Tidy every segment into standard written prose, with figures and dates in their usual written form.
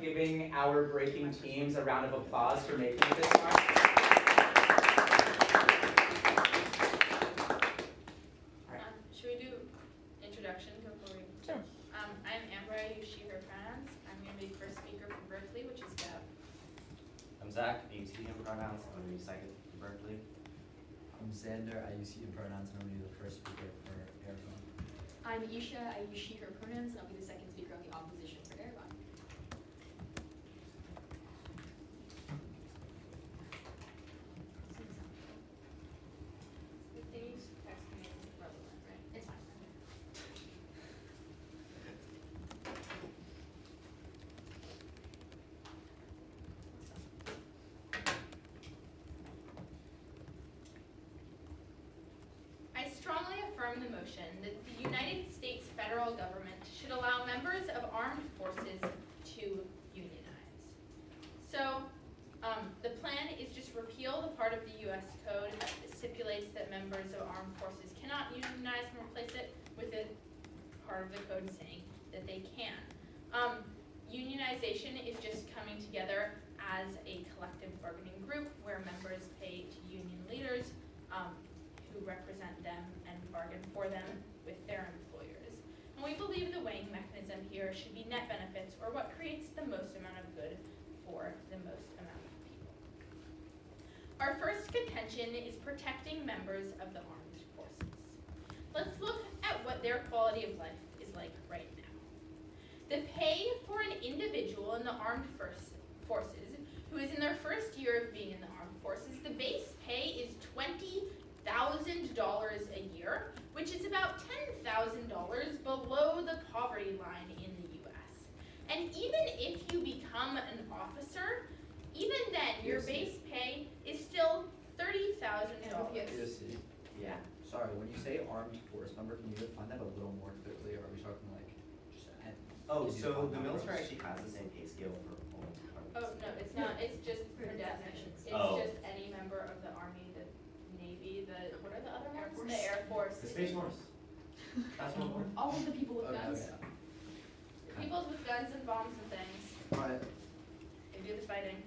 giving our breaking teams a round of applause for making it this far? Should we do introduction before we? Sure. I'm Amber. I use she/her pronouns. I'm going to be first speaker from Berkeley, which is Deb. I'm Zach. I use he, him pronouns. I'm going to be second for Berkeley. I'm Xander. I use he, him pronouns, and I'm going to be the first speaker for Aragon. I'm Isha. I use she, her pronouns, and I'll be the second speaker on the opposition for Aragon. The things text me is relevant, right? It's fine. I strongly affirm the motion that the United States federal government should allow members of armed forces to unionize. So, the plan is just repeal the part of the U.S. code that stipulates that members of armed forces cannot unionize and replace it with a part of the code saying that they can. Unionization is just coming together as a collective bargaining group where members pay to union leaders who represent them and bargain for them with their employers. And we believe the weighing mechanism here should be net benefits, or what creates the most amount of good for the most amount of people. Our first contention is protecting members of the armed forces. Let's look at what their quality of life is like right now. The pay for an individual in the armed forces who is in their first year of being in the armed forces, the base pay is $20,000 a year, which is about $10,000 below the poverty line in the U.S. And even if you become an officer, even then your base pay is still $30,000. PSC. Yeah. Sorry, when you say armed force member, can you define that a little more clearly? Are we talking like just Oh, Did you so find the that military first? actually has the same pay scale for all departments. Oh, no, it's not. It's just for definitions. It's Oh. just any member of the Army, the Navy, what are the other Air ones? Force. The Air Force. The Space Force. That's one more. All of the people with Okay, guns. okay. People with guns and bombs and things. Alright. They do the fighting.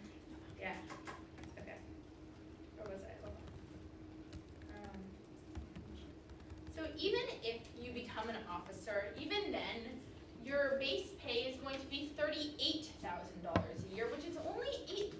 Yeah. Okay. Where was I? Hold on. So even if you become an officer, even then, your base pay is going to be $38,000 a year, which is only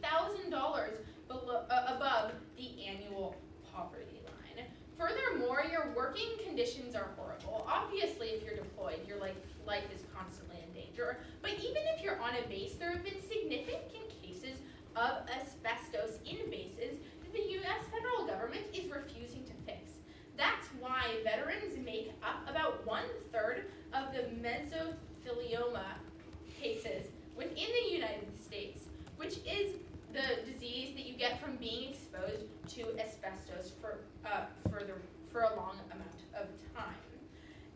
$8,000 above the annual poverty line. Furthermore, your working conditions are horrible. Obviously, if you're deployed, your life is constantly in danger. But even if you're on a base, there have been significant cases of asbestos in bases that the U.S. federal government is refusing to fix. That's why veterans make up about 1/3 of the mesothelioma cases within the United States, which is the disease that you get from being exposed to asbestos for a long amount of time.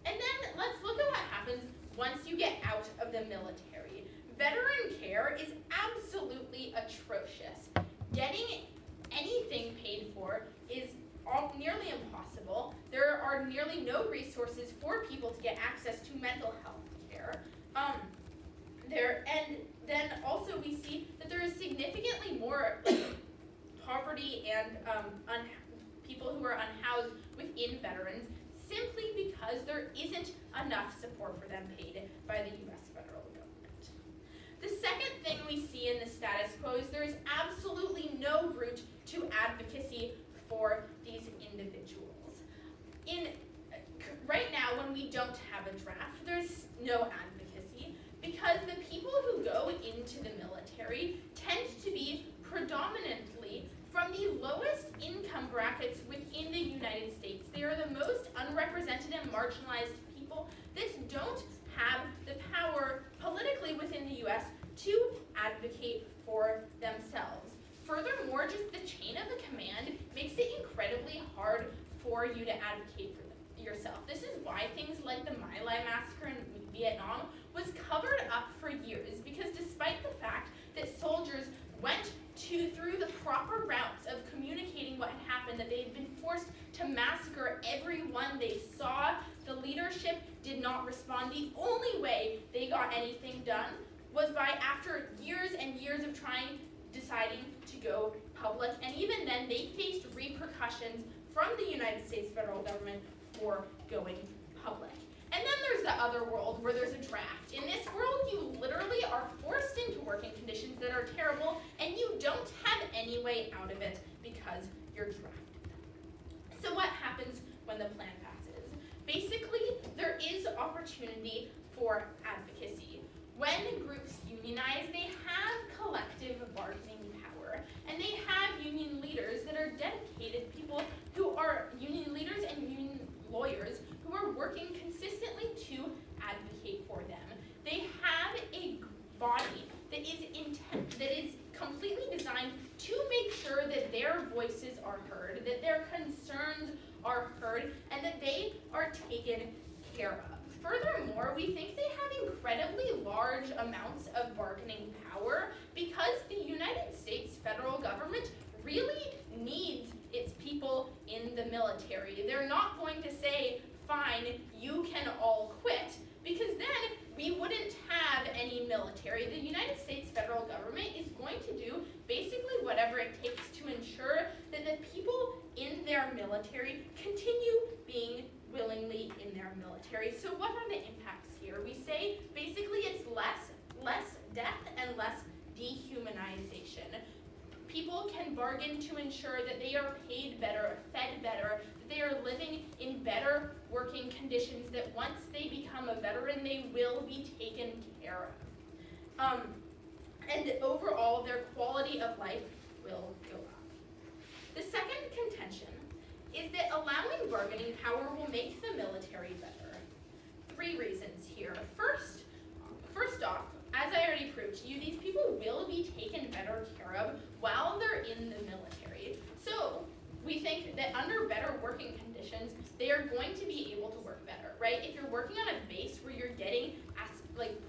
And then let's look at what happens once you get out of the military. Veteran care is absolutely atrocious. Getting anything paid for is nearly impossible. There are nearly no resources for people to get access to mental health care. And then also we see that there is significantly more poverty and people who are unhoused within veterans simply because there isn't enough support for them paid by the U.S. federal government. The second thing we see in the status quo is there is absolutely no route to advocacy for these individuals. Right now, when we don't have a draft, there's no advocacy because the people who go into the military tend to be predominantly from the lowest income brackets within the United States. They are the most unrepresented and marginalized people that don't have the power politically within the U.S. to advocate for themselves. Furthermore, just the chain of the command makes it incredibly hard for you to advocate for yourself. This is why things like the My Lai massacre in Vietnam was covered up for years, because despite the fact that soldiers went through the proper routes of communicating what had happened, that they had been forced to massacre everyone they saw, the leadership did not respond. The only way they got anything done was by, after years from the United States federal government for going public. And then there's the other world where there's a draft. In this world, you literally are forced into working conditions that are terrible, and you don't have any way out of it because you're drafted. So what happens when the plan passes? Basically, there is opportunity for advocacy. When groups unionize, they have collective bargaining power, and they have union leaders that are dedicated people who are union leaders and union lawyers who are working consistently to advocate for them. They have a body that is completely designed to make sure that their voices are heard, that their concerns are heard, and that they are taken care of. Furthermore, we think they have incredibly large amounts of bargaining power because the United States federal government really needs its people in the military. They're not going to say, fine, you can all quit, because then we wouldn't have any military. The United States federal government is going to do basically whatever it takes to ensure that the people in their military continue being willingly in their military. So what are the impacts here? We say basically it's less death and less dehumanization. People can bargain to ensure that they are paid better, fed better, that they are living in better working conditions, that once they become a veteran, they will be taken care of. And overall, their quality of life will go up. The second contention is that allowing bargaining power will make the military better. 3 reasons here. First off, as I already proved to you, these people will be taken better care of while they're in the military. So we think that under better working conditions, they are going to be able to work better, right? If you're working on a base where you're getting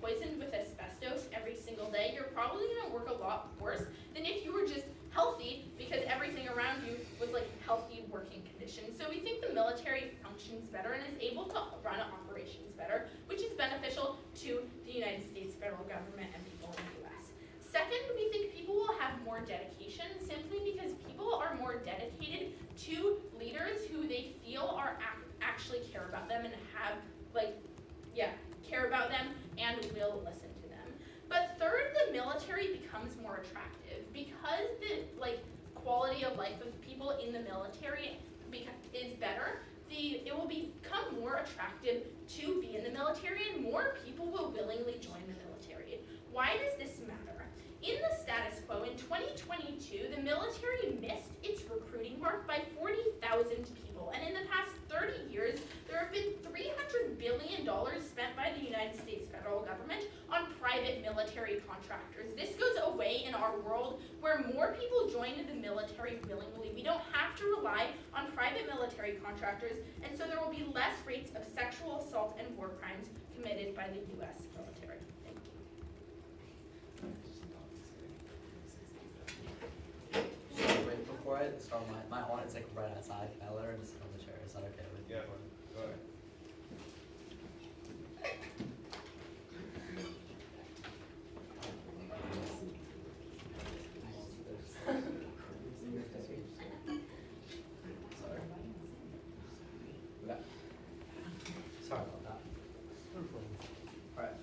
poisoned with asbestos every single day, you're probably going to work a lot worse than if you were just healthy because everything around you was healthy working conditions. So we think the military functions better and is able to run operations better, which is beneficial to the United States federal government and people in the US. Second, we think people will have more dedication simply because people are more dedicated to leaders who they feel are actually care about them and have care about them and will listen to them. But third, the military becomes more attractive because the quality of life of people in the military is better. It will become more attractive to be in the military, and more people will willingly join the military. Why does this matter? In the status quo, in 2022, the military missed its recruiting mark by 40,000 people, and in the past 30 years, there have been $300 billion spent by the United States federal government on private military contractors. This goes away in our world where more people join the military willingly. We don't have to rely on private military contractors, and so there will be less rates of sexual assault and war crimes committed by the U.S. military. Thank you. So wait, before I start my audit's right outside. Can I let her just sit on the chair? Is that okay with you? Yeah, go ahead. Sorry about that. All right.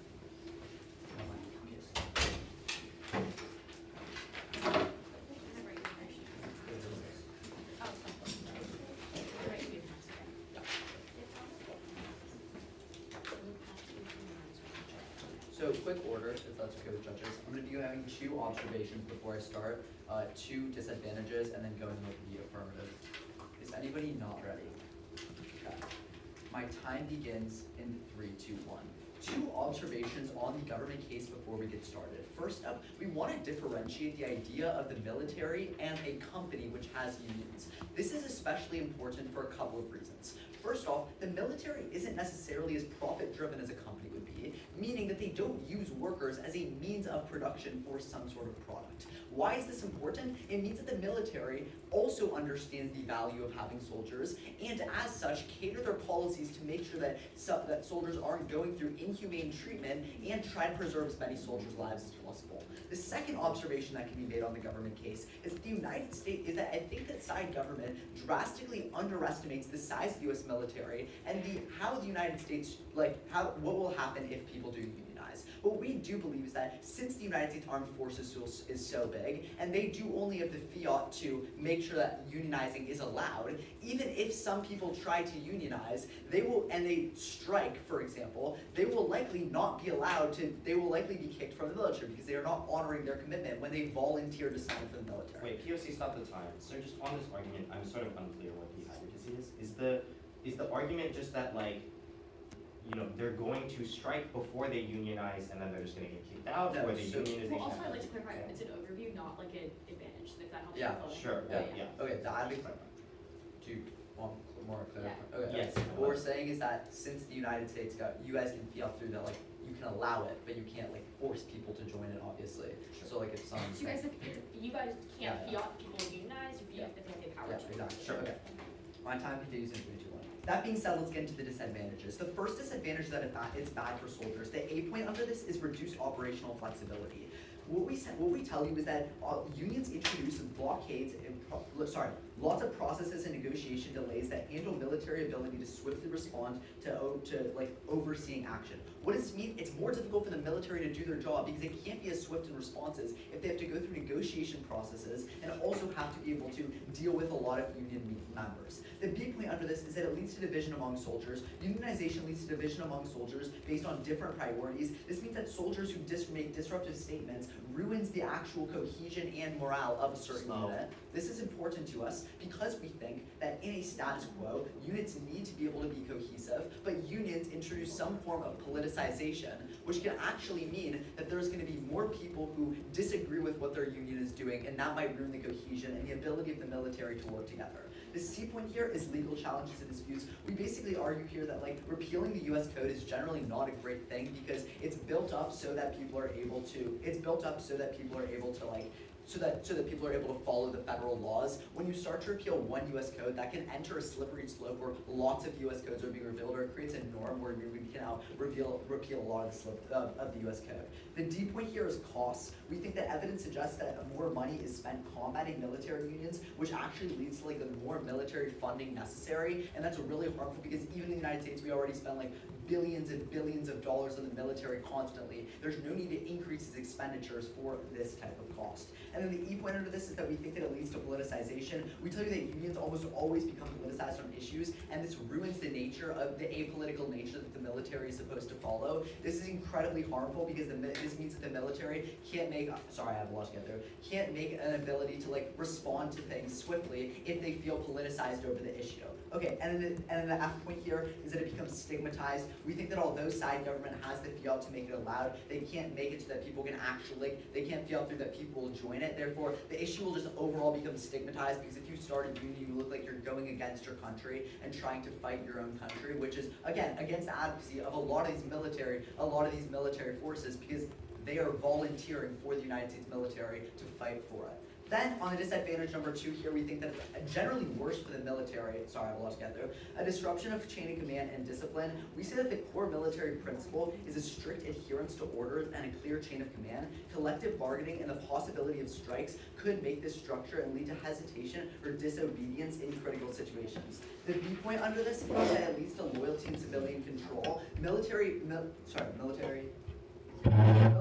So quick order, if that's okay with judges. I'm going to be having 2 observations before I start, 2 disadvantages, and then going over the affirmative. Is anybody not ready? Okay. My time begins in 3, 2, 1. 2 observations on the government case before we get started. First up, we want to differentiate the idea of the military and a company which has unions. This is especially important for a couple of reasons. First off, the military isn't necessarily as profit-driven as a company would be. efficiency, meaning that they don't use workers as a means of production for some sort of product. Why is this important? It means that the military also understands the value of having soldiers, and as such, cater their policies to make sure that soldiers aren't going through inhumane treatment and try to preserve as many soldiers' lives as possible. The second observation that can be made on the government case is that the United States is that I think that side government drastically underestimates the size of the U.S. military and how the United States, what will happen if people do unionize. What we do believe is that since the United States Armed Forces is so big, and they do only have the fiat to make sure that unionizing is allowed, even if some people try to unionize, they strike, for example, they will likely not be allowed to, they will likely be kicked from the military because they are not honoring their commitment when they volunteer to sign for the military. Wait, POC, stop the time. So just on this argument, I'm sort of unclear what the advocacy is. Is the argument just that, like, you know, they're going to strike before they unionize and then they're just gonna get kicked out, No, or the so- unionization? Well, also I'd like to clarify, it's an overview, not like an advantage, so if that helps you Yeah, follow. Sure, yeah. Okay, the advocate. Do you want more clear? Yeah. Okay. Yes. What we're saying is that since the United States you guys can feel through that, like, you can allow it, but you can't, like, force people to join it, obviously. So, like, if some. So you guys can't Yeah. fiat people to unionize, or fiat if they have the power Yeah, to. exactly. Sure. Okay. My time continues in 3, 2, 1. That being said, let's get into the disadvantages. The first disadvantage is that it's bad for soldiers. The A point under this is reduced operational flexibility. What we tell you is that unions introduce blockades and lots of processes and negotiation delays that handle military ability to swiftly respond to overseeing action. What does this mean? It's more difficult for the military to do their job because they can't be as swift in responses if they have to go through negotiation processes and also have to be able to deal with a lot of union members. The B point under this is that it leads to division among soldiers. Unionization leads to division among soldiers based on different priorities. This means that soldiers who make disruptive statements ruins the actual cohesion and morale of a certain unit. This is important to us because we think that in a status quo, units need to be able to be cohesive, but unions introduce some form of politicization, which can actually mean that there's going to be more people who disagree with what their union is doing, and that might ruin the cohesion and the ability of the military to work together. The C point here is legal challenges and disputes. We basically argue here that, like, repealing the U.S. code is generally not a great thing because it's built up so that people are able to, so that people are able to follow the federal laws. When you start to repeal one U.S. code, that can enter a slippery slope where lots of U.S. codes are being repealed, or it creates a norm where we can now repeal a lot of the U.S. code. The D point here is costs. We think that evidence suggests that more money is spent combating military unions, which actually leads to, like, the more military funding necessary, and that's really harmful because even in the United States, we already spend, like, billions and billions of dollars on the military constantly. There's no need to increase its expenditures for this type of cost. And then the E point under this is that we think that it leads to politicization. We tell you that unions almost always become politicized on issues, and this ruins the nature of the apolitical nature that the military is supposed to follow. This is incredibly harmful because this means that the military can't make, sorry, I have a lot to get through, can't make an ability to, like, respond to things swiftly if they feel politicized over the issue. Okay, and then the F point here is that it becomes stigmatized. We think that although side government has the fiat to make it allowed, they can't make it so that people can actually, they can't fiat through that people will join it. Therefore, the issue will just overall become stigmatized because if you start a union, you look like you're going against your country and trying to fight your own country, which is, again, against the advocacy of a lot of these military forces because they are volunteering for the United States military to fight for it. Then, on the disadvantage number 2 here, we think that it's generally worse for the military. Sorry, I have a lot to get through. A disruption of chain of command and discipline. We say that the core military principle is a strict adherence to orders and a clear chain of command. Collective bargaining and the possibility of strikes could make this structure and lead to hesitation or disobedience in critical situations. The B point under this is that it leads to loyalty and civilian control. Military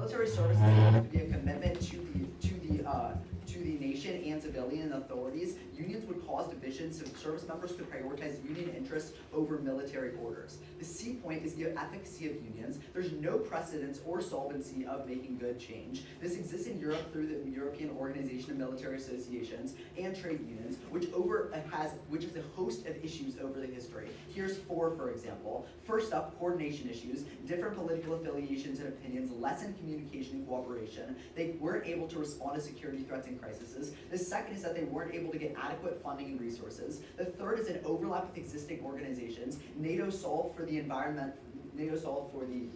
service is supposed to be a commitment to the nation and civilian authorities. Unions would cause divisions, so service members could prioritize union interests over military orders. The C point is the efficacy of unions. There's no precedence or solvency of making good change. This exists in Europe through the European Organization of Military Associations and trade unions, which is a host of issues over the history. Here's 4, for example. First up, coordination issues, different political affiliations and opinions, lessen communication and cooperation. They weren't able to respond to security threats and crises. The second is that they weren't able to get adequate funding and resources. The third is an overlap with existing organizations. NATO solved for the environment. NATO solved for the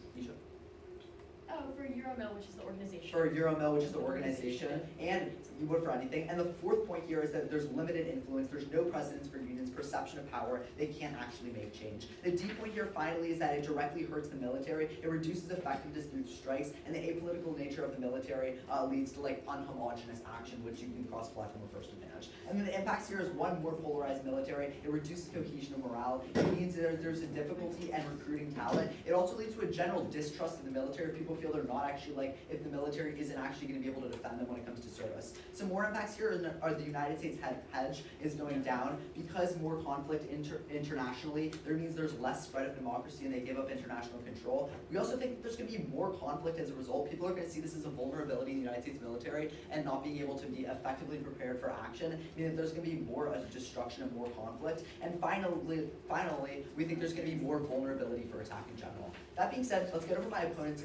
For Euromil, which is the organization. For Euromil, which is the organization, and you would for anything. And the fourth point here is that there's limited influence, there's no precedence for unions, perception of power, they can't actually make change. The D point here finally is that it directly hurts the military, it reduces effectiveness through strikes, and the apolitical nature of the military leads to like unhomogeneous action, which you can cross-apply from a first advantage. And then the impacts here is one, more polarized military, it reduces cohesion and morale, it means there's a difficulty in recruiting talent, it also leads to a general distrust in the military. People feel they're not actually like, if the military isn't actually going to be able to defend them when it comes to service. Some more impacts here are the United States hedge is going down because more conflict internationally. There means there's less spread of democracy and they give up international control. We also think that there's going to be more conflict as a result. People are going to see this as a vulnerability in the United States military and not being able to be effectively prepared for action, meaning that there's going to be more destruction and more conflict. And finally, we think there's going to be more vulnerability for attack in general. That being said, let's get over my opponent's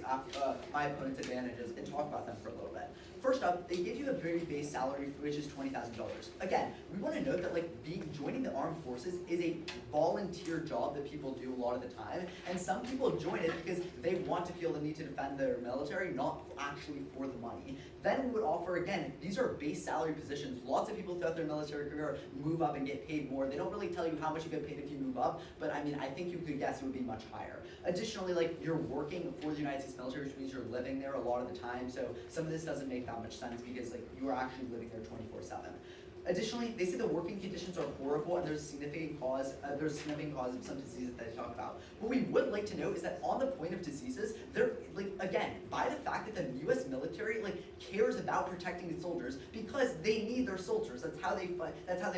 advantages and talk about them for a little bit. First up, they give you a very base salary, which is $20,000. Again, we want to note that joining the armed forces is a volunteer job that people do a lot of the time, and some people join it because they want to feel the need to defend their military, not actually for the money. Then we would offer, again, these are base salary positions. Lots of people throughout their military career move up and get paid more. They don't really tell you how much you get paid if you move up, but I mean, I think you could guess it would be much higher. Additionally, you're working for the United States military, which means you're living there a lot of the time, so some of this doesn't make that much sense because you are actually living there 24/7. Additionally, they say the working conditions are horrible and there's a significant cause of some diseases that they talk about. What we would like to note is that on the point of diseases, they're again, by the fact that the US military cares about protecting its soldiers because they need their soldiers. That's how they fight, that's how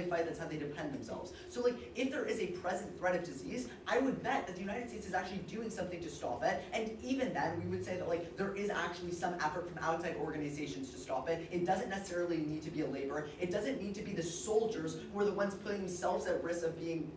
they defend themselves. So if there is a present threat of disease, I would bet that the United States is actually doing something to stop it. And even then, we would say that there is actually some effort from outside organizations to stop it. It doesn't necessarily need to be a labor. It doesn't need to be the soldiers who are the ones putting themselves at risk of being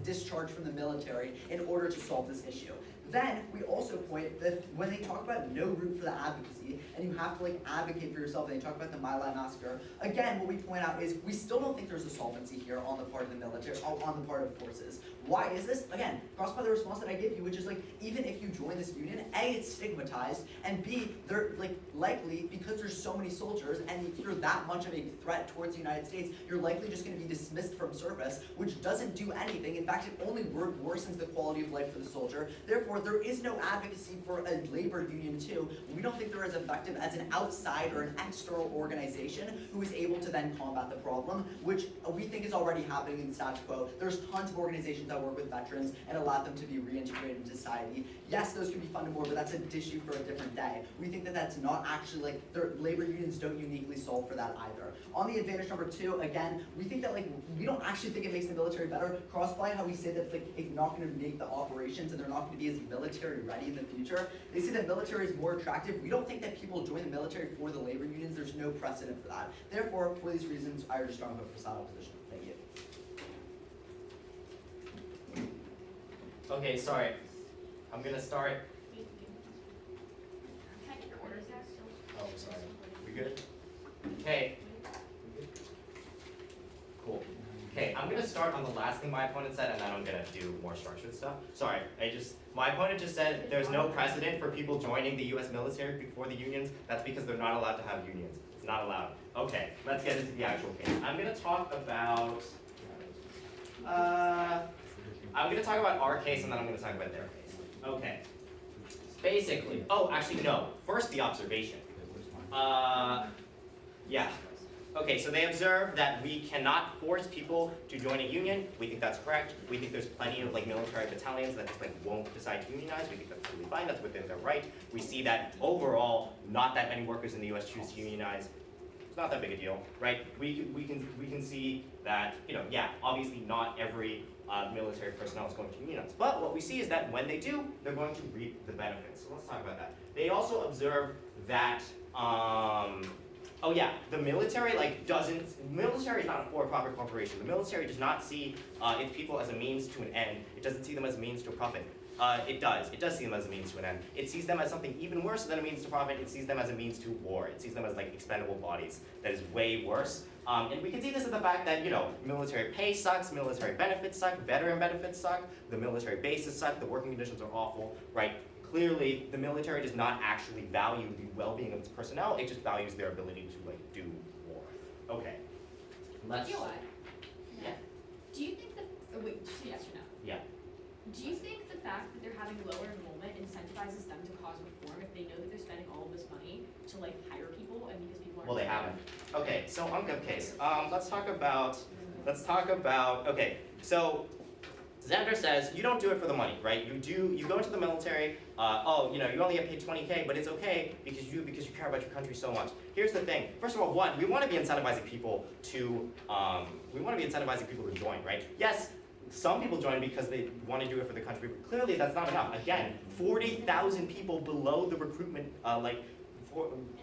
discharged from the military in order to solve this issue. Then we also point that when they talk about no room for the advocacy, and you have to advocate for yourself, and they talk about the My Lai massacre, again, what we point out is we still don't think there's a solvency here on the part of the military, on the part of forces. Why is this? Again, crossed by the response that I give you, which is even if you join this union, A, it's stigmatized, and B, they're likely, because there's so many soldiers, and if you're that much of a threat towards the United States, you're likely just going to be dismissed from service, which doesn't do anything. In fact, it only worsens the quality of life for the soldier. Therefore, there is no advocacy for a labor union too. We don't think they're as effective as an outside or an external organization who is able to then combat the problem, which we think is already happening in the status quo. There's tons of organizations that work with veterans and allow them to be reintegrated into society. Yes, those can be funded more, but that's an issue for a different day. We think that that's not actually, their labor unions don't uniquely solve for that either. On the advantage number 2, again, we think that we don't actually think it makes the military better. Crossfly, how we say that it's not going to make the operations and they're not going to be as military ready in the future. They say that military is more attractive. We don't think that people join the military for the labor unions. There's no precedent for that. Therefore, for these reasons, I urge a strong vote for side opposition. Thank you. Okay, sorry. I'm gonna start. Can I get your orders now? Oh, sorry. We good? Okay. Cool. Okay, I'm gonna start on the last thing my opponent said, and then I'm gonna do more structured stuff. Sorry, my opponent just said there's no precedent for people joining the US military before the unions. That's because they're not allowed to have unions. It's not allowed. Okay, let's get into the actual case. I'm gonna talk about our case, and then I'm gonna talk about their case. Okay. Basically, actually no. First, the observation. Yeah. Okay, so they observe that we cannot force people to join a union. We think that's correct. We think there's plenty of military battalions that just won't decide to unionize. We think that's totally fine. That's within their right. We see that overall, not that many workers in the U.S. choose to unionize. It's not that big a deal, right? We can see that obviously not every military personnel is going to unionize. But what we see is that when they do, they're going to reap the benefits. So let's talk about that. They also observe that. The military military is not a for-profit corporation. The military does not see its people as a means to an end. It doesn't see them as a means to a profit. It does see them as a means to an end. It sees them as something even worse than a means to profit. It sees them as a means to war. It sees them as expendable bodies. That is way worse. And we can see this in the fact that, military pay sucks, military benefits suck, veteran benefits suck, the military bases suck, the working conditions are awful, right? clearly the military does not actually value the well-being of its personnel, it just values their ability to like do war. Okay, let's, You know what? yeah, Do you think that, oh wait, just a yes or no? yeah. Do you think the fact that they're having lower enrollment incentivizes them to cause reform if they know that they're spending all of this money to like hire people and because people aren't? Well, they haven't. Okay, so on good case, let's talk about, okay, so Xander says, you don't do it for the money, right? You go into the military, you only get paid 20K, but it's okay because you care about your country so much. Here's the thing, first of all, one, we wanna be incentivizing people to join, right? Yes, some people join because they want to do it for the country, but clearly that's not enough. Again, 40,000 people below the recruitment,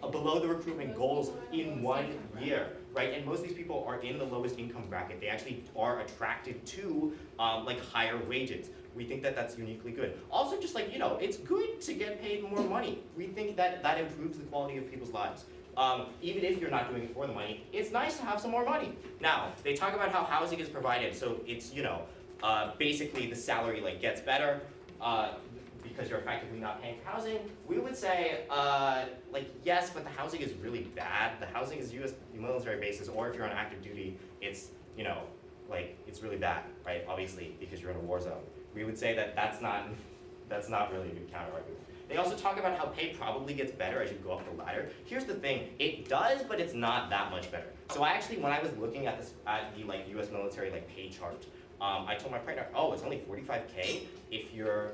below the recruitment goals in 1 year, right? And most of these people are in the lowest income bracket. They actually are attracted to higher wages. We think that that's uniquely good. Also, just it's good to get paid more money. We think that that improves the quality of people's lives. Even if you're not doing it for the money, it's nice to have some more money. Now, they talk about how housing is provided, so it's, basically the salary gets better because you're effectively not paying for housing. We would say, yes, but the housing is really bad. The housing is US military bases, or if you're on active duty, it's, it's really bad, right? Obviously, because you're in a war zone. We would say that that's not really a good counter-argument. They also talk about how pay probably gets better as you go up the ladder. Here's the thing, it does, but it's not that much better. So I actually, when I was looking at the US military pay chart, I told my partner, oh, it's only 45K if you're,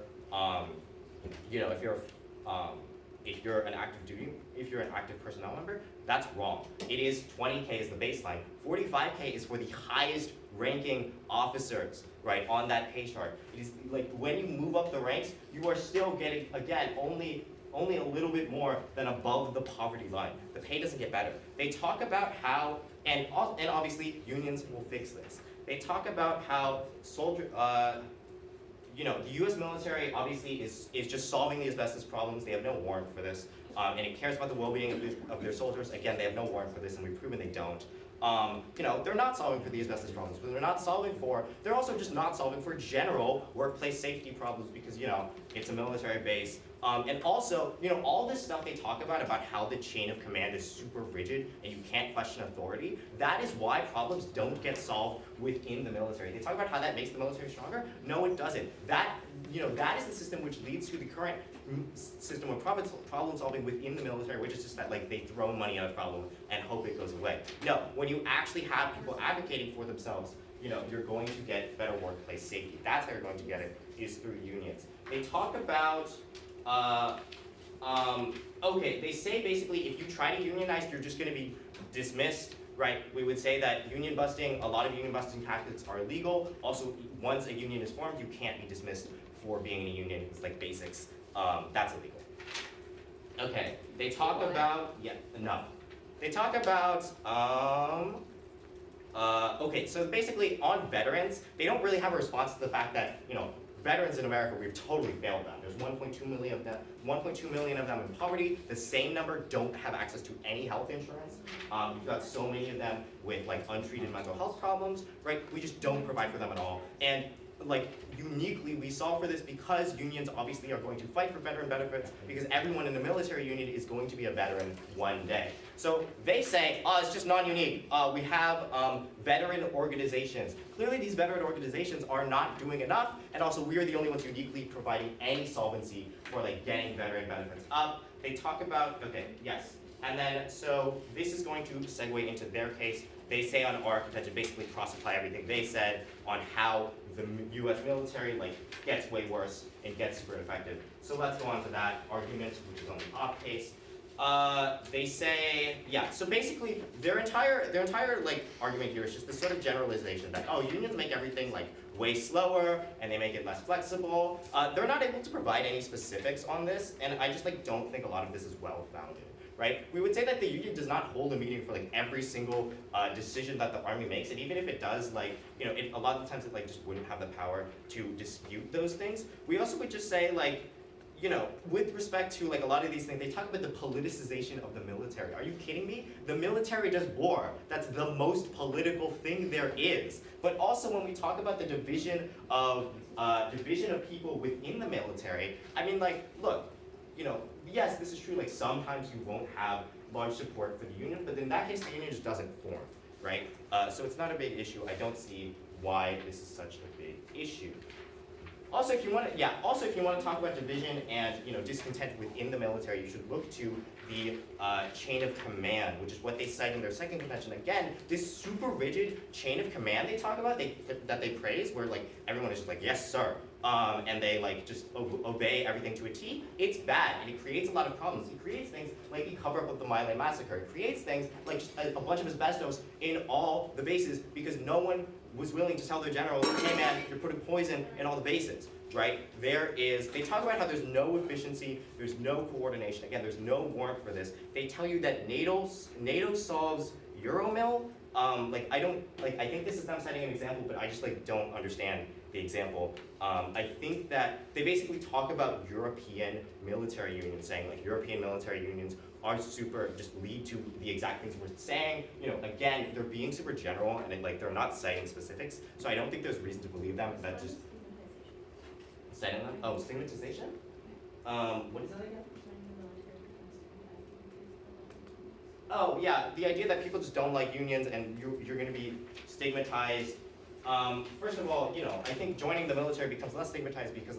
if you're an active personnel member. That's wrong. It is 20K is the baseline. 45K is for the highest ranking officers, right, on that pay chart. It is when you move up the ranks, you are still getting, again, only a little bit more than above the poverty line. The pay doesn't get better. They talk about how, and obviously unions will fix this. They talk about how the US military obviously is just solving the asbestos problems. They have no warrant for this. And it cares about the well-being of their soldiers. Again, they have no warrant for this, and we've proven they don't. They're not solving for the asbestos problems, but they're also just not solving for general workplace safety problems because, it's a military base. And also, all this stuff they talk about how the chain of command is super rigid and you can't question authority, that is why problems don't get solved within the military. They talk about how that makes the military stronger. No, it doesn't. That is the system which leads to the current system of problem solving within the military, which is just that they throw money at a problem and hope it goes away. No, when you actually have people advocating for themselves, you're going to get better workplace safety. That's how you're going to get it, is through unions. They talk about, they say basically if you try to unionize, you're just gonna be dismissed, right? We would say that a lot of union busting tactics are illegal. Also, once a union is formed, you can't be dismissed for being in a union. It's basics. That's illegal. Okay, they talk about, They talk about, so basically on veterans, they don't really have a response to the fact that, veterans in America, we've totally failed them. There's 1.2 million of them in poverty. The same number don't have access to any health insurance. You've got so many of them with untreated mental health problems, right? We just don't provide for them at all. And uniquely, we solve for this because unions obviously are going to fight for veteran benefits because everyone in the military union is going to be a veteran one day. So they say, it's just non-unique. We have veteran organizations. Clearly, these veteran organizations are not doing enough, and also we are the only ones uniquely providing any solvency for getting veteran benefits up. They talk about, and then so this is going to segue into their case. They say on our contention, basically cross-apply everything they said on how the US military gets way worse and gets super ineffective. So let's go on to that argument, which is on the op case. They say, so basically their entire argument here is just this sort of generalization that, unions make everything way slower and they make it less flexible. They're not able to provide any specifics on this, and I just don't think a lot of this is well-founded. Right? We would say that the union does not hold a meeting for every single decision that the army makes, and even if it does, a lot of the times it just wouldn't have the power to dispute those things. We also would just say you know, with respect to like a lot of these things, they talk about the politicization of the military. Are you kidding me? The military does war. That's the most political thing there is. But also when we talk about the division of people within the military, I mean, like, look, you know, yes, this is true. Like sometimes you won't have large support for the union, but in that case, the union just doesn't form, right? So it's not a big issue. I don't see why this is such a big issue. Also, if you want to talk about division and discontent within the military, you should look to the chain of command, which is what they cite in their second convention. Again, this super rigid chain of command they talk about, that they praise, where like everyone is just like, yes, sir, and they like just obey everything to a T. It's bad, and it creates a lot of problems. It creates things like the cover-up of the My Lai massacre. It creates things like just a bunch of asbestos in all the bases because no one was willing to tell their generals, hey man, you're putting poison in all the bases, right? They talk about how there's no efficiency, there's no coordination. Again, there's no warrant for this. They tell you that NATO solves Euromil. I think this is them citing an example, but I just like don't understand the example. I think that they basically talk about European military unions, saying like European military unions are just lead to the exact things we're saying. Again, they're being super general and they're not citing specifics. So I don't think there's reason to believe them. That's just citing them. Oh, stigmatization. What is that again? Oh yeah, the idea that people just don't like unions and you're going to be stigmatized. First of all, I think joining the military becomes less stigmatized because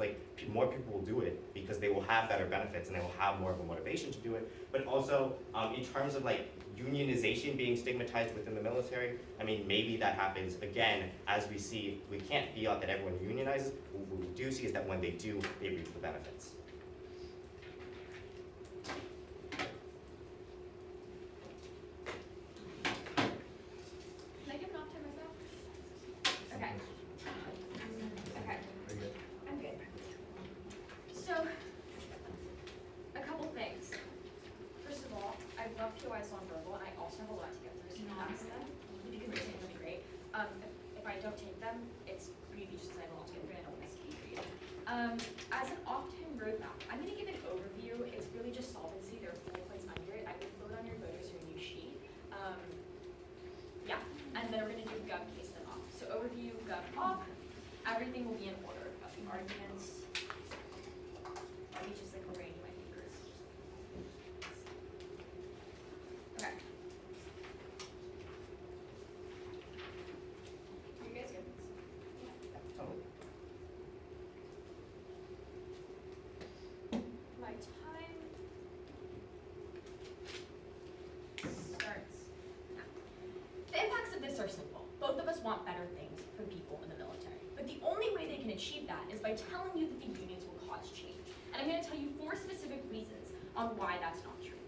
more people will do it because they will have better benefits and they will have more of a motivation to do it. But also, in terms of unionization being stigmatized within the military, I mean, maybe that happens. Again, as we see, we can't feel that everyone unionizes. What we do see is that when they do, they reap the benefits. As an opt-in roadmap, I'm going to give an overview. It's really just solvency. There are 4 points under it. I will put it on your voters or new sheet. And then we're going to do gov case and op. So overview, gov, op. Everything will be in order of the arguments. Let me just arrange my papers. Okay. Are you guys good? Totally. My time starts now. The impacts of this are simple. Both of us want better things for people in the military. But the only way they can achieve that is by telling you that the unions will cause change. And I'm going to tell you 4 specific reasons on why that's not true.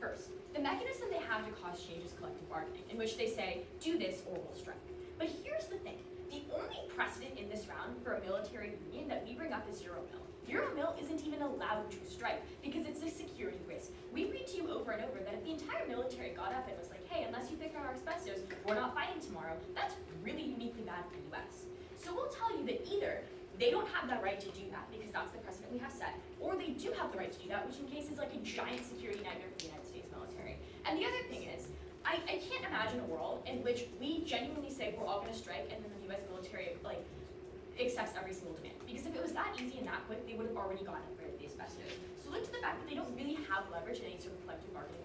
First, the mechanism they have to cause change is collective bargaining, in which they say, do this or we'll strike. But here's the thing. The only precedent in this round for a military union that we bring up is Euromil. Euromil isn't even allowed to strike because it's a security risk. We read to you over and over that if the entire military got up and was like, hey, unless you pick our asbestos, we're not fighting tomorrow, that's really uniquely bad for the US. So we'll tell you that either they don't have that right to do that because that's the precedent we have set, or they do have the right to do that, which in case is like a giant security nightmare for the United States military. And the other thing is, I can't imagine a world in which we genuinely say we're all gonna strike and then the US military accepts every single demand. Because if it was that easy and that quick, they would have already gotten rid of the asbestos. So look to the fact that they don't really have leverage in any sort of collective bargaining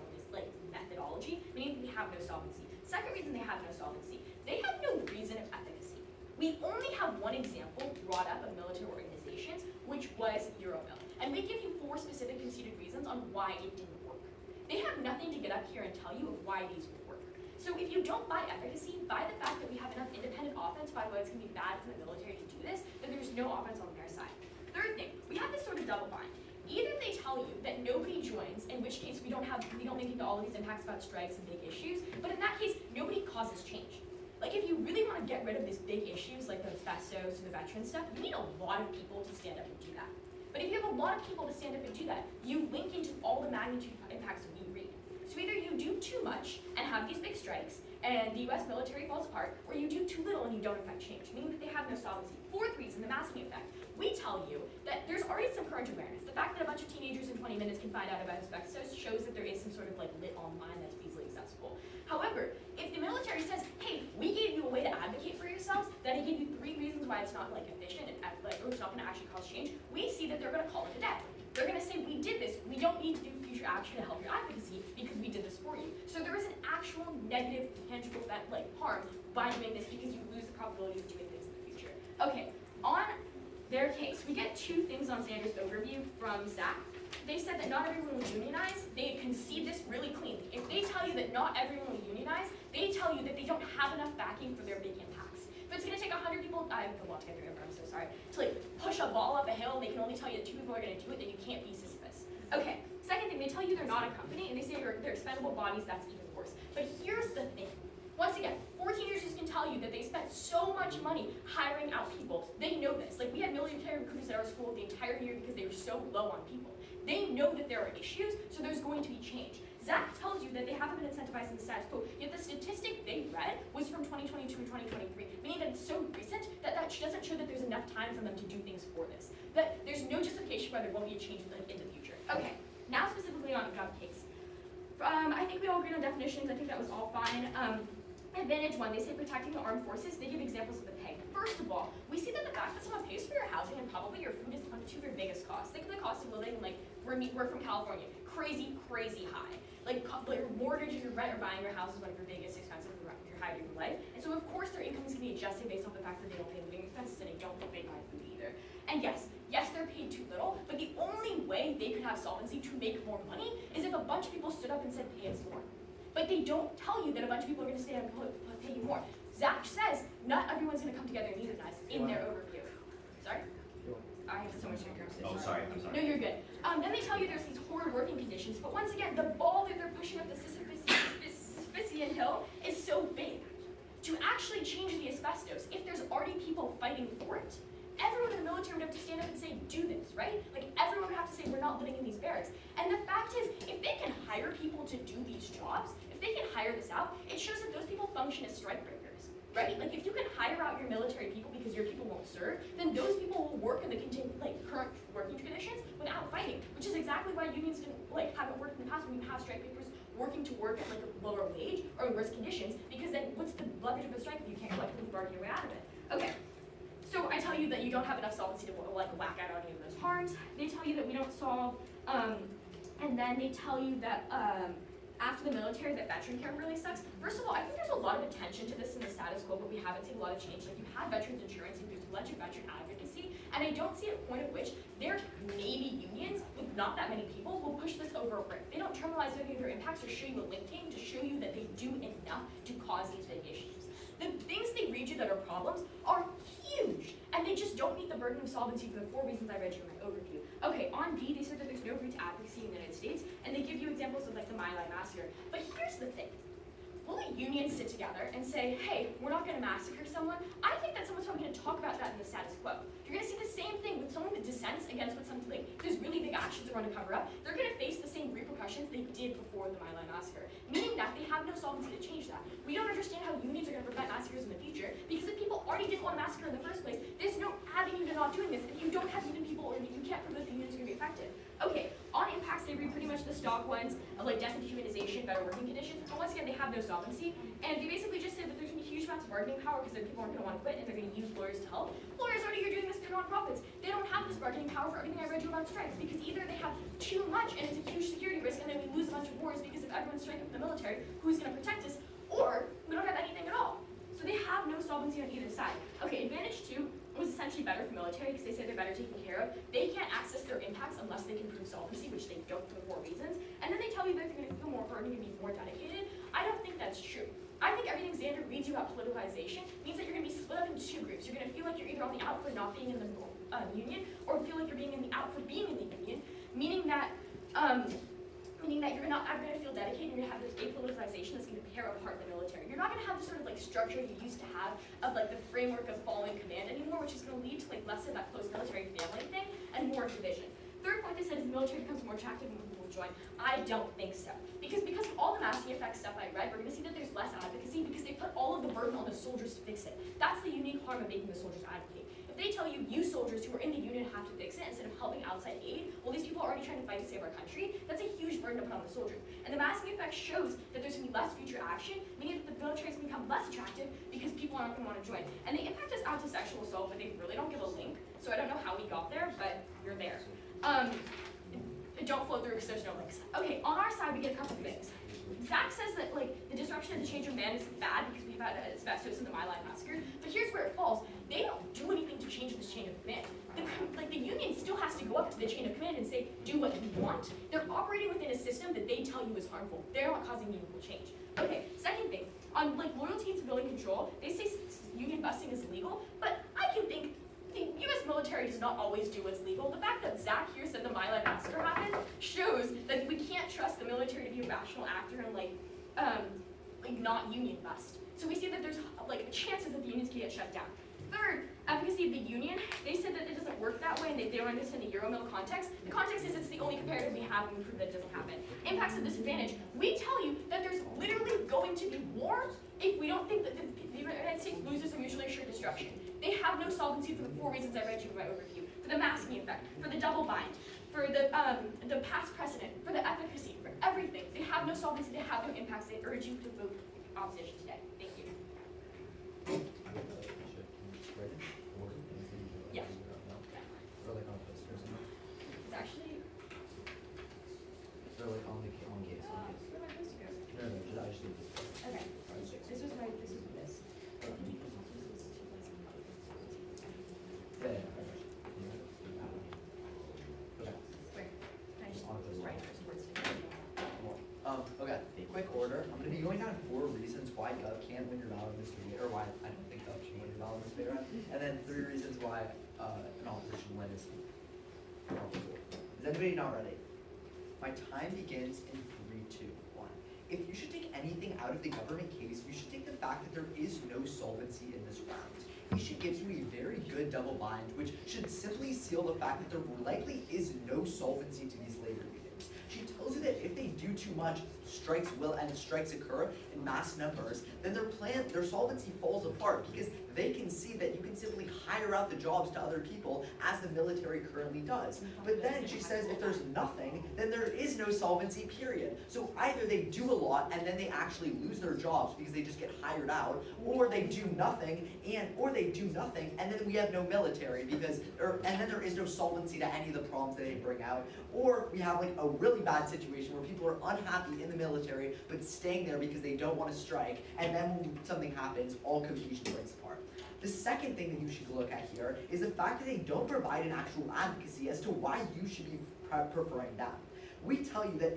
methodology, meaning they have no solvency. Second reason they have no solvency, they have no reason of efficacy. We only have one example brought up of military organizations, which was Euromil. And we give you 4 specific conceded reasons on why it didn't work. They have nothing to get up here and tell you of why these will work. So if you don't buy efficacy, buy the fact that we have enough independent offense, by the way, it's going to be bad for the military to do this, then there's no offense on their side. Third thing, we have this sort of double bind. Either they tell you that nobody joins, in which case we don't link into all of these impacts about strikes and big issues, but in that case, nobody causes change. Like if you really want to get rid of these big issues like the asbestos and the veteran stuff, you need a lot of people to stand up and do that. But if you have a lot of people to stand up and do that, you link into all the magnitude impacts that we read. So either you do too much and have these big strikes, and the US military falls apart, or you do too little and you don't affect change, meaning that they have no solvency. Fourth reason, the masking effect. We tell you that there's already some current awareness. The fact that a bunch of teenagers in 20 minutes can find out about asbestos shows that there is some sort of like lit online that's easily accessible. However, if the military says, hey, we gave you a way to advocate for yourselves, then it gave you 3 reasons why it's not like efficient and or it's not gonna actually cause change, we see that they're gonna call it a day. They're gonna say, we did this, we don't need to do future action to help your advocacy because we did this for you. So there is an actual negative, tangible harm by doing this because you lose the probability of doing things in the future. Okay, on their case, we get 2 things on Sanders' overview from Zach. They said that not everyone will unionize. They concede this really cleanly. If they tell you that not everyone will unionize, they tell you that they don't have enough backing for their big impacts. If it's gonna take 100 people, I have to walk together, I'm so sorry, to like push a ball up a hill and they can only tell you that 2 people are gonna do it, then you can't be Sisyphus. Okay, second thing, they tell you they're not a company and they say they're expendable bodies, that's even worse. But here's the thing. Once again, 14 years can tell you that they spent so much money hiring out people. They know this. Like, we had military recruits at our school the entire year because they were so low on people. They know that there are issues, so there's going to be change. Zach tells you that they haven't been incentivized in the status quo, yet the statistic they read was from 2022 and 2023, meaning that it's so recent that that doesn't show that there's enough time for them to do things for this. That there's no justification why there won't be a change in the future. Okay, now specifically on the case. I think we all agreed on definitions. I think that was all fine. Advantage 1, they say protecting the armed forces. They give examples of the pay. First of all, we see that the fact that someone pays for your housing and probably your food is one of 2 of your biggest costs. Think of the cost of living, like, we're from California. Crazy, crazy high. Like your mortgage and your rent or buying your house is one of your biggest expenses for your high your life. And so of course their income is going to be adjusted based off the fact that they don't pay living expenses and they don't pay buy food either. And yes, they're paid too little, but the only way they could have solvency to make more money is if a bunch of people stood up and said pay us more. But they don't tell you that a bunch of people are going to stay up and pay you more. Zach says not everyone's going to come together and unionize in their overview. Sorry? I have so much to go. Oh, sorry, I'm sorry. No, you're good. Then they tell you there's these horrid working conditions, but once again, the ball that they're pushing up the Sisyphean hill is so big. To actually change the asbestos, if there's already people fighting for it, everyone in the military would have to stand up and say, do this, right? Like, everyone would have to say, we're not living in these barracks. And the fact is, if they can hire people to do these jobs, if they can hire this out, it shows that those people function as strike breakers, right? Like, if you can hire out your military people because your people won't serve, then those people will work in the current working conditions without fighting, which is exactly why unions haven't worked in the past when you have strike breakers working to work at like a lower wage or in worse conditions, because then what's the leverage of a strike if you can't collectively bargain your way out of it? Okay. So I tell you that you don't have enough solvency to whack out on any of those harms. They tell you that we don't solve, and then they tell you that after the military that veteran care really sucks. First of all, I think there's a lot of attention to this in the status quo, but we haven't seen a lot of change. Like, you have veterans insurance and there's a bunch of veteran advocacy, and I don't see a point at which there may be unions with not that many people will push this over a brick. They don't terminalize any of their impacts or show you a linking to show you that they do enough to cause these big issues. The things they read you that are problems are huge, and they just don't meet the burden of solvency for the 4 reasons I read you in my overview. Okay, on B, they said that there's no root to advocacy in the United States, and they give you examples of like the My Lai massacre. But here's the thing. Will a union sit together and say, hey, we're not going to massacre someone? I think that someone's probably going to talk about that in the status quo. You're going to see the same thing with someone that dissents against what something, like, there's really big actions they want to cover up. They're going to face the same repercussions they did before the My Lai massacre, meaning that they have no solvency to change that. We don't understand how unions are going to prevent massacres in the future, because if people already didn't want to massacre in the first place, there's no avenue to not doing this if you don't have even people, or you can't prove that the unions are going to be effective. Okay, on impacts, they read pretty much the stock ones of like death and dehumanization, better working conditions, but once again, they have no solvency, and they basically just say that there's going to be huge amounts of bargaining power because then people aren't going to want to quit and they're going to use lawyers to help. Lawyers already are doing this through nonprofits. They don't have this bargaining power for everything I read you about strikes, because either they have too much and it's a huge security risk and then we lose a bunch of wars because if everyone's striking for the military, who's going to protect us, or we don't have anything at all. So they have no solvency on either side. Okay, advantage 2 was essentially better for military because they say they're better taken care of. They can't access their impacts unless they can prove solvency, which they don't for 4 reasons. And then they tell you that they're going to feel more burdened and be more dedicated. I don't think that's true. I think everything Xander reads you about politicization means that you're going to be split up into 2 groups. You're going to feel like you're either on the out for not being in the union, or feel like you're being in the out for being in the union, meaning that you're not ever going to feel dedicated. You're going to have this apoliticization that's going to tear apart the military. You're not going to have the sort of like structure you used to have of like the framework of following command anymore, which is going to lead to like less of that close military family thing and more division. Third point they said is the military becomes more attractive and more people will join. I don't think so. Because of all the massing effect stuff I read, we're gonna see that there's less advocacy because they put all of the burden on the soldiers to fix it. That's the unique harm of making the soldiers advocate. If they tell you, you soldiers who are in the union have to fix it instead of helping outside aid, well, these people are already trying to fight to save our country, that's a huge burden to put on the soldiers. And the massing effect shows that there's gonna be less future action, meaning that the military is gonna become less attractive because people aren't gonna wanna join. And they impact us out to sexual assault, but they really don't give a link, so I don't know how we got there, but you're there. Don't flow through because there's no links. Okay, on our side, we get a couple things. Zach says that like the disruption of the change of man is bad because we've had asbestos in the My Lai massacre, but here's where it falls. They don't do anything to change this chain of command. The union still has to go up to the chain of command and say, do what you want. They're operating within a system that they tell you is harmful. They're not causing meaningful change. Okay, second thing, on like loyalty and civilian control, they say union busting is illegal, but I can think the US military does not always do what's legal. The fact that Zach here said the My Lai massacre happened shows that we can't trust the military to be a rational actor and like not union bust. So we see that there's like chances that the unions can get shut down. Third, advocacy of the union, they said that it doesn't work that way and they run this in the Euromill context. The context is it's the only comparative we have and we prove that it doesn't happen. Impacts of disadvantage, we tell you that there's literally going to be war if we don't think that the United States loses a mutually assured destruction. They have no solvency for the 4 reasons I read you in my overview. For the masking effect, for the double bind, for the past precedent, for the efficacy, for everything. They have no solvency, they have no impacts. They urge you to vote opposition today. Thank you. Yeah. Or like on posters and It's actually, or like on case. where my poster goes? No, I just need this. Okay. This was this. Yeah. Okay. Where? Can I just On the write those words together? Okay, quick order. I'm gonna be going down 4 reasons why Gov can't win your battle in this debate, or why I don't think Gov should win your battle in this debate round, and then 3 reasons why an opposition win is probable. Is anybody not ready? My time begins in 3, 2, 1. If you should take anything out of the government case, you should take the fact that there is no solvency in this round. He should give you a very good double bind, which should simply seal the fact that there likely is no solvency to these labor unions. She tells you that if they do too much, strikes occur in mass numbers, then their solvency falls apart because they can see that you can simply hire out the jobs to other people as the military currently does. But then she says if there's nothing, then there is no solvency, period. So either they do a lot and then they actually lose their jobs because they just get hired out, or they do nothing and then we have no military and then there is no solvency to any of the problems that they bring out. Or we have like a really bad situation where people are unhappy in the military but staying there because they don't want to strike, and then when something happens, all cohesion breaks apart. The second thing that you should look at here is the fact that they don't provide an actual advocacy as to why you should be preferring them. We tell you that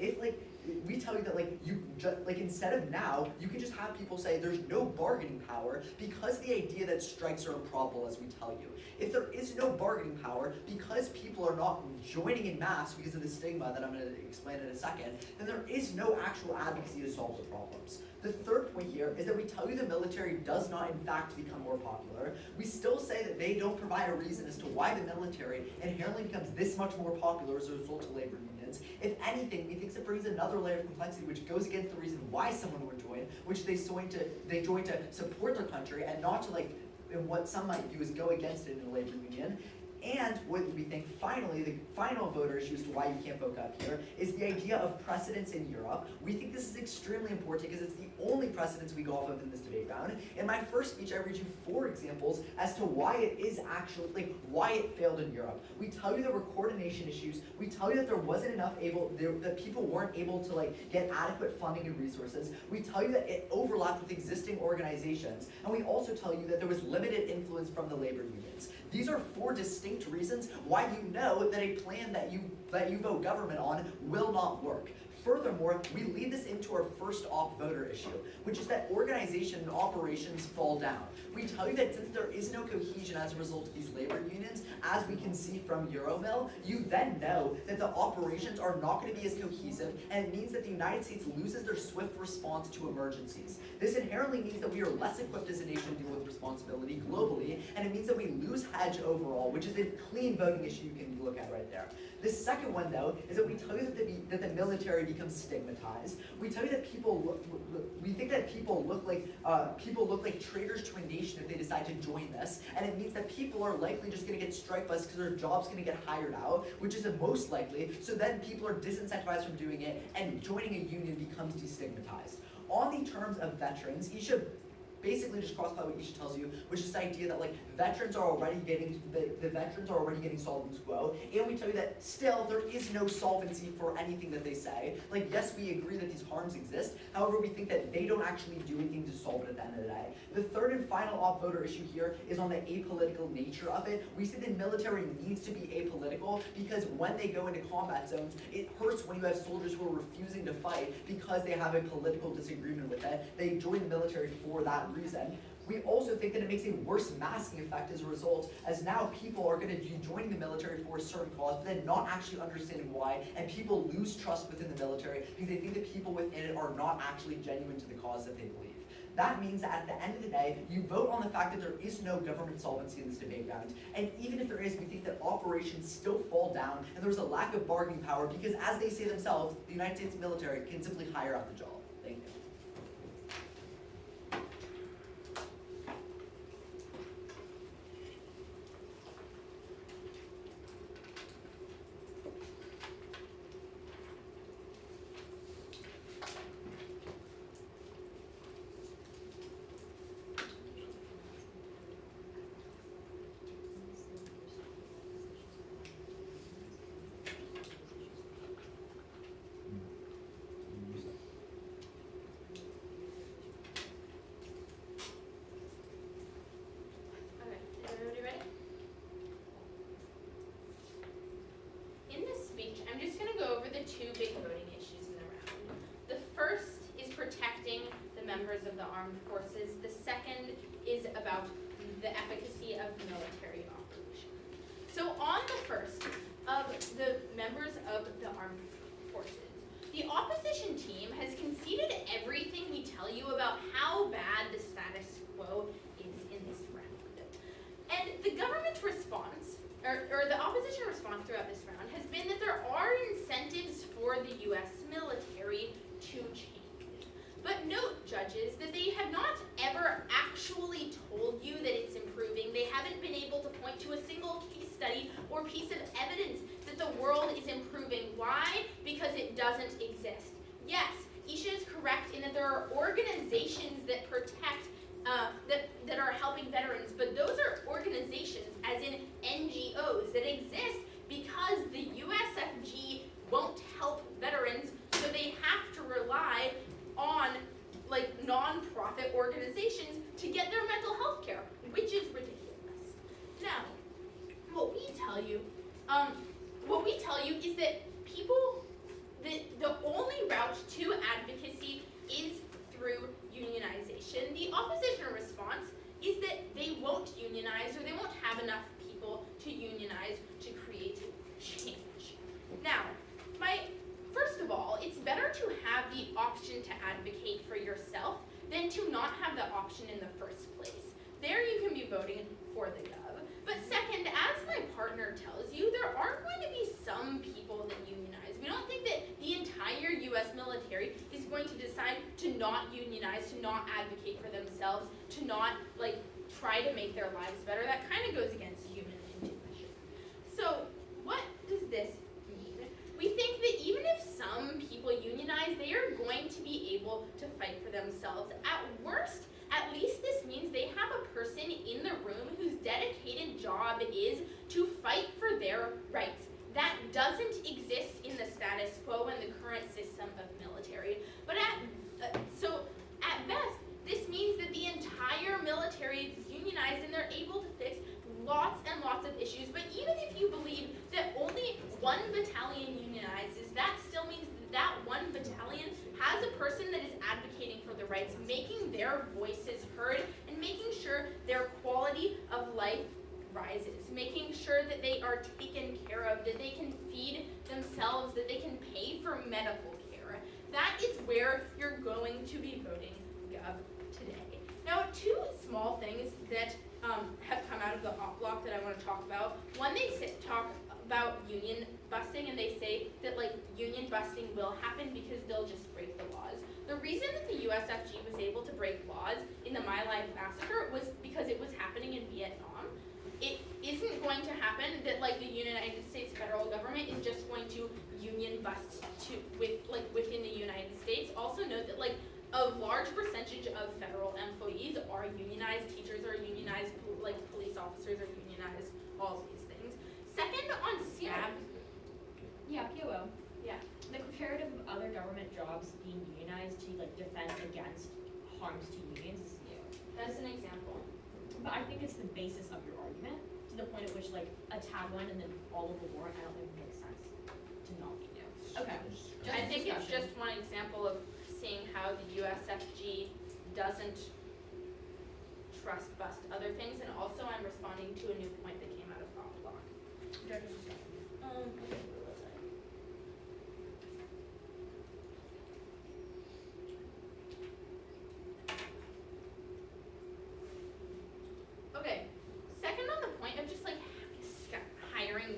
instead of now, you can just have people say there's no bargaining power because the idea that strikes are improbable, as we tell you. If there is no bargaining power because people are not joining in mass because of the stigma that I'm going to explain in a second, then there is no actual advocacy to solve the problems. The third point here is that we tell you the military does not in fact become more popular. We still say that they don't provide a reason as to why the military inherently becomes this much more popular as a result of labor unions. If anything, we think it brings another layer of complexity which goes against the reason why someone would join, which they join to support their country and not to in what some might view as go against it in a labor union. And what we think finally, the final voter issue as to why you can't vote up here, is the idea of precedence in Europe. We think this is extremely important because it's the only precedence we go off of in this debate round. In my first speech, I read you 4 examples as to why it is actually, why it failed in Europe. We tell you there were coordination issues. We tell you that there wasn't enough that people weren't able to get adequate funding and resources. We tell you that it overlapped with existing organizations. And we also tell you that there was limited influence from the labor unions. These are 4 distinct reasons why you know that a plan that you vote government on will not work. Furthermore, we lead this into our first op voter issue, which is that organization and operations fall down. We tell you that since there is no cohesion as a result of these labor unions, as we can see from Euromill, you then know that the operations are not going to be as cohesive, and it means that the United States loses their swift response to emergencies. This inherently means that we are less equipped as a nation to deal with responsibility globally, and it means that we lose hedge overall, which is a clean voting issue you can look at right there. The second one, though, is that we tell you that the military becomes stigmatized. We tell you that we think that people look like traitors to a nation if they decide to join this, and it means that people are likely just going to get strike busts because their job's going to get hired out, which is the most likely. So then people are disincentivized from doing it, and joining a union becomes destigmatized. On the terms of veterans, Isha basically just cross what Isha tells you, which is the idea that like veterans are already getting the veterans are already getting solvency quo, and we tell you that still there is no solvency for anything that they say. Like, yes, we agree that these harms exist, however, we think that they don't actually do anything to solve it at the end of the day. The third and final op voter issue here is on the apolitical nature of it. We say the military needs to be apolitical because when they go into combat zones, it hurts when you have soldiers who are refusing to fight because they have a political disagreement with it. They join the military for that reason. We also think that it makes a worse masking effect as a result, as now people are going to be joining the military for a certain cause, but then not actually understanding why, and people lose trust within the military because they think that people within it are not actually genuine to the cause that they believe. That means that at the end of the day, you vote on the fact that there is no government solvency in this debate round, and even if there is, we think that operations still fall down, and there's a lack of bargaining power because, as they say themselves, the United States military can simply hire out the job. Thank you. Okay, is everybody ready? In this speech, I'm just going to go over the two big voting issues in the round. The first is protecting the members of the armed forces. The second is about the efficacy of military operation. So on the first of the members of the armed forces, the opposition team has conceded everything we tell you about how bad the status quo is in this round. And the government response, or the opposition response throughout this round has been that there are incentives for the US military to change. But note, judges, that they have not ever actually told you that it's improving. They haven't been able to point to a single case study or piece of evidence that the world is improving. Why? Because it doesn't exist. Yes, Isha is correct in that there are organizations that protect that are helping veterans, but those are organizations, as in NGOs, that exist because the USFG won't help veterans, so they have to rely on like non-profit organizations to get their mental health care, which is ridiculous. Now, what we tell you is that the only route to advocacy is through unionization. The opposition response is that they won't unionize, or they won't have enough people to unionize to create change. Now, first of all, it's better to have the option to advocate for yourself than to not have the option in the first place. There you can be voting for the gov. But second, as my partner tells you, there are going to be some people that unionize. We don't think that the entire US military is going to decide to not unionize, to not advocate for themselves, to not like try to make their lives better. That kind of goes against human intuition. So what does this mean? We think that even if some people unionize, they are going to be able to fight for themselves. At worst, at least this means they have a person in the room whose dedicated job is to fight for their rights. That doesn't exist in the status quo and the current system of military. But at best, this means that the entire military is unionized and they're able to fix lots and lots of issues. But even if you believe that only one battalion unionizes, that still means that one battalion person that is advocating for the rights, making their voices heard, and making sure their quality of life rises, making sure that they are taken care of, that they can feed themselves, that they can pay for medical care. That is where you're going to be voting Gov today. Now, two small things that have come out of the op block that I want to talk about. One, they talk about union busting, and they say that like union busting will happen because they'll just break the laws. The reason that the USFG was able to break laws in the My Lai massacre was because it was happening in Vietnam. It isn't going to happen that like the United States federal government is just going to union bust within the United States. Also note that like a large percentage of federal employees are unionized, teachers are unionized, police officers are unionized, all of these things. Second, on SCAB. Yeah, POO. Yeah. The comparative of other government jobs being unionized to like defend against harms to unions is new. That's an example. But I think it's the basis of your argument, to the point at which like a tag one and then all of the warrant, I don't think makes sense to not be new. Okay. I think it's just one example of seeing how the USFG doesn't trust bust other things, and also I'm responding to a new point that came out of Op Block. Judge's discretion. Okay, where was I? Okay, second on the point of just like hiring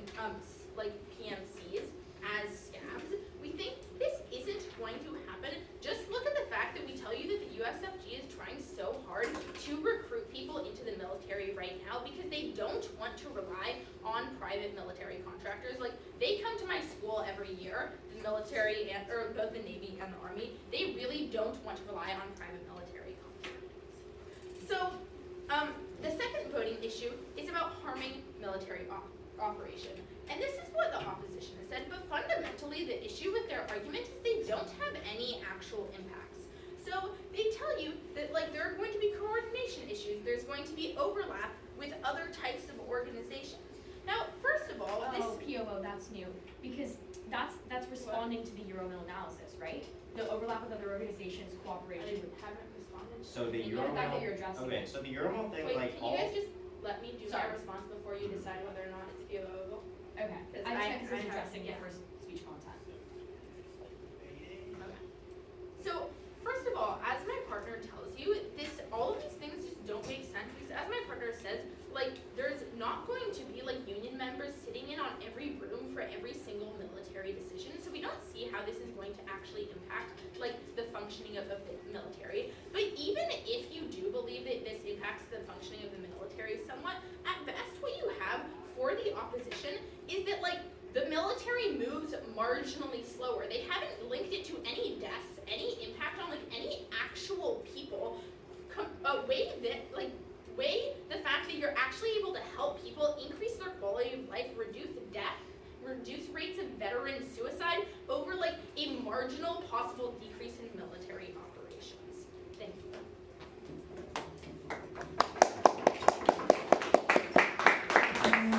like PMCs as scabs, we think this isn't going to happen. Just look at the fact that we tell you that the USFG is trying so hard to recruit people into the military right now because they don't want to rely on private military contractors. Like, they come to my school every year, the military or both the Navy and the Army. They really don't want to rely on private military contractors. So, the second voting issue is about harming military operation. And this is what the opposition has said, but fundamentally the issue with their argument is they don't have any actual impacts. So they tell you that like there are going to be coordination issues, there's going to be overlap with other types of organizations. Now, first of all, POO, that's new, because that's responding to the Euromil analysis, right? The overlap with other organizations, cooperation. I haven't responded. So the The fact that Euromil, you're addressing okay, it. so the Euromil thing, Wait, like can all. you guys just let me do Sorry. my response before you decide whether or not it's POO? Okay, Because I just meant because I it's have- addressing yeah. the first speech content. Okay. So, first of all, as my partner tells you, all of these things just don't make sense because as my partner says, like, there's not going to be like union members sitting in on every room for every single military decision. So we don't see how this is going to actually impact like the functioning of the military. But even if you do believe that this impacts the functioning of the military somewhat, at best what you have for the opposition is that like the military moves marginally slower. They haven't linked it to any deaths, any impact on like any actual people. Weigh the fact that you're actually able to help people increase their quality of life, reduce death, reduce rates of veteran suicide over like a marginal possible